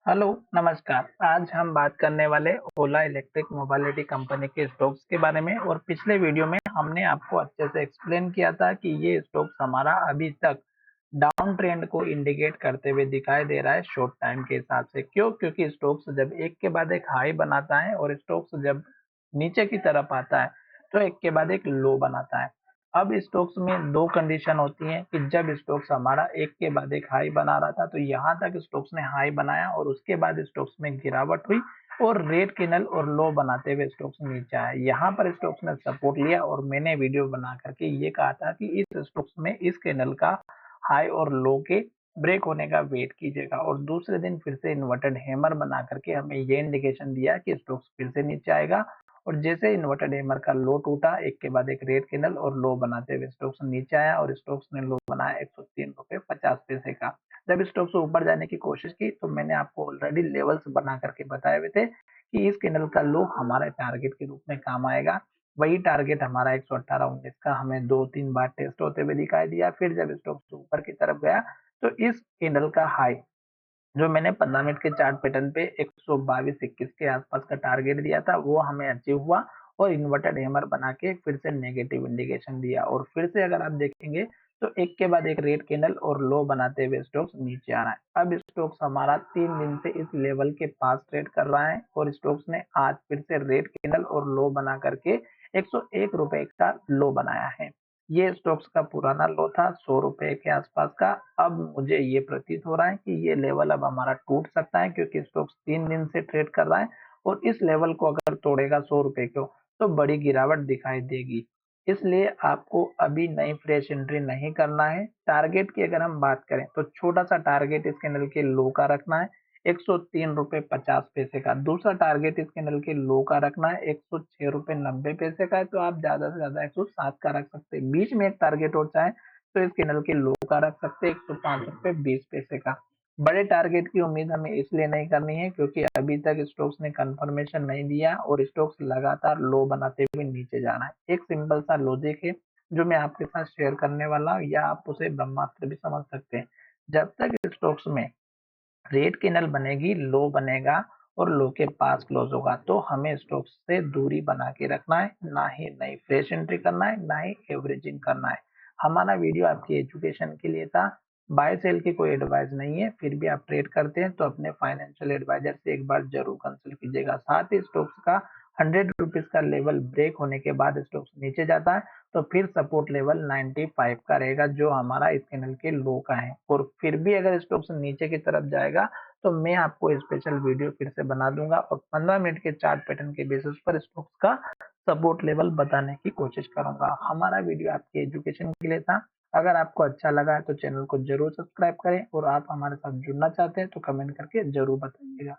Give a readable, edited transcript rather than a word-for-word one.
Hello, नमस्कार। आज हम बात करने वाले ओला इलेक्ट्रिक मोबिलिटी कंपनी के स्टॉक्स के बारे में। और पिछले वीडियो में हमने आपको अच्छे से एक्सप्लेन किया था कि ये स्टॉक्स हमारा अभी तक डाउन ट्रेंड को इंडिकेट करते हुए दिखाई दे रहा है शॉर्ट टाइम के हिसाब से। क्यों? क्योंकि स्टॉक्स जब एक के बाद एक हाई बनाता है और स्टॉक्स जब नीचे की तरफ आता है तो एक के बाद एक लो बनाता है। अब स्टॉक्स में दो कंडीशन होती हैं कि जब स्टॉक्स हमारा एक के बाद एक हाई बना रहा था तो यहाँ तक स्टॉक्स ने हाई बनाया और उसके बाद स्टॉक्स में गिरावट हुई और रेड कैंडल और लो बनाते हुए स्टॉक्स नीचे आए। यहाँ पर स्टॉक्स ने सपोर्ट लिया और मैंने वीडियो बना करके ये कहा था कि इस स्टॉक्स में इस कैंडल का हाई और लो के ब्रेक होने का वेट कीजिएगा। और दूसरे दिन फिर से इन्वर्टेड हैमर बना करके हमें ये इंडिकेशन दिया कि स्टॉक्स फिर से नीचे आएगा। और जैसे इन्वर्टेड हैमर का लो टूटा, एक के बाद एक रेड कैंडल और लो बनाते हुए स्टॉक्स नीचे आया और स्टॉक्स ने लो बनाया 103.50 रुपए का। जब स्टॉक्स ऊपर जाने की कोशिश की तो मैंने आपको ऑलरेडी लेवल्स बना करके बताए हुए थे कि इस कैंडल का लो हमारे टारगेट के रूप में काम आएगा। वही टारगेट हमारा 118.19 का हमें 2-3 बार टेस्ट होते हुए दिखाई दिया। फिर जब स्टॉक्स ऊपर की तरफ गया तो इस कैंडल का हाई जो मैंने 15 मिनट के चार्ट पैटर्न पे 122.21 के आसपास का टारगेट दिया था वो हमें अचीव हुआ और इन्वर्टेड हैमर बना के फिर से नेगेटिव इंडिकेशन दिया। और फिर से अगर आप देखेंगे तो एक के बाद एक रेड कैंडल और लो बनाते हुए स्टॉक्स नीचे आ रहा है। अब स्टॉक्स हमारा 3 दिन से इस लेवल के पास ट्रेड कर रहा है और स्टॉक्स ने आज फिर से रेड कैंडल और लो बना करके 101 रुपए का लो बनाया है। ये स्टॉक्स का पुराना लो था 100 रुपए के आसपास का। अब मुझे ये प्रतीत हो रहा है कि ये लेवल अब हमारा टूट सकता है क्योंकि स्टॉक्स 3 दिन से ट्रेड कर रहा है और इस लेवल को अगर तोड़ेगा 100 रुपए को तो बड़ी गिरावट दिखाई देगी। इसलिए आपको अभी नई फ्रेश एंट्री नहीं करना है। टारगेट की अगर हम बात करें तो छोटा सा टारगेट इस कैंडल के लो का रखना है 103.50 रुपए का। दूसरा टारगेट इस कैंडल के लो का रखना है 106.90 रुपए का है। तो आप ज्यादा से ज्यादा 107 का रख सकते हैं। बीच में एक टारगेट और चाहे तो इस कैंडल के लो का रख सकते हैं 105.20 रुपए का। बड़े टारगेट की उम्मीद हमें इसलिए नहीं करनी है क्योंकि अभी तक स्टॉक्स ने कंफर्मेशन नहीं दिया और स्टॉक्स लगातार लो बनाते हुए नीचे जा रहा है। एक सिंपल सा लॉजिक है जो मैं आपके साथ शेयर करने वाला हूँ, या आप उसे ब्रह्मास्त्र भी समझ सकते हैं। जब तक स्टॉक्स में रेड कैंडल बनेगी, लो बनेगा और लो के पास क्लोज होगा तो हमें स्टॉक्स से दूरी बना के रखना है, ना ही नई फ्रेश एंट्री करना है, ना ही एवरेजिंग करना है। हमारा वीडियो आपकी एजुकेशन के लिए था। बाय सेल की कोई एडवाइस नहीं है। फिर भी आप ट्रेड करते हैं तो अपने फाइनेंशियल एडवाइजर से एक बार जरूर कंसल्ट कीजिएगा। साथ ही स्टॉक्स का 100 रुपीज का लेवल ब्रेक होने के बाद स्टॉक्स नीचे जाता है तो फिर सपोर्ट लेवल 95 का रहेगा जो हमारा इस कैंडल के लो का है। और फिर भी अगर स्टॉक्स नीचे की तरफ जाएगा तो मैं आपको स्पेशल वीडियो फिर से बना दूंगा और 15 मिनट के चार्ट पैटर्न के बेसिस पर स्टॉक्स का सपोर्ट लेवल बताने की कोशिश करूंगा। हमारा वीडियो आपके एजुकेशन के लिए था। अगर आपको अच्छा लगा है तो चैनल को जरूर सब्सक्राइब करें और आप हमारे साथ जुड़ना चाहते हैं तो कमेंट करके जरूर बताइएगा।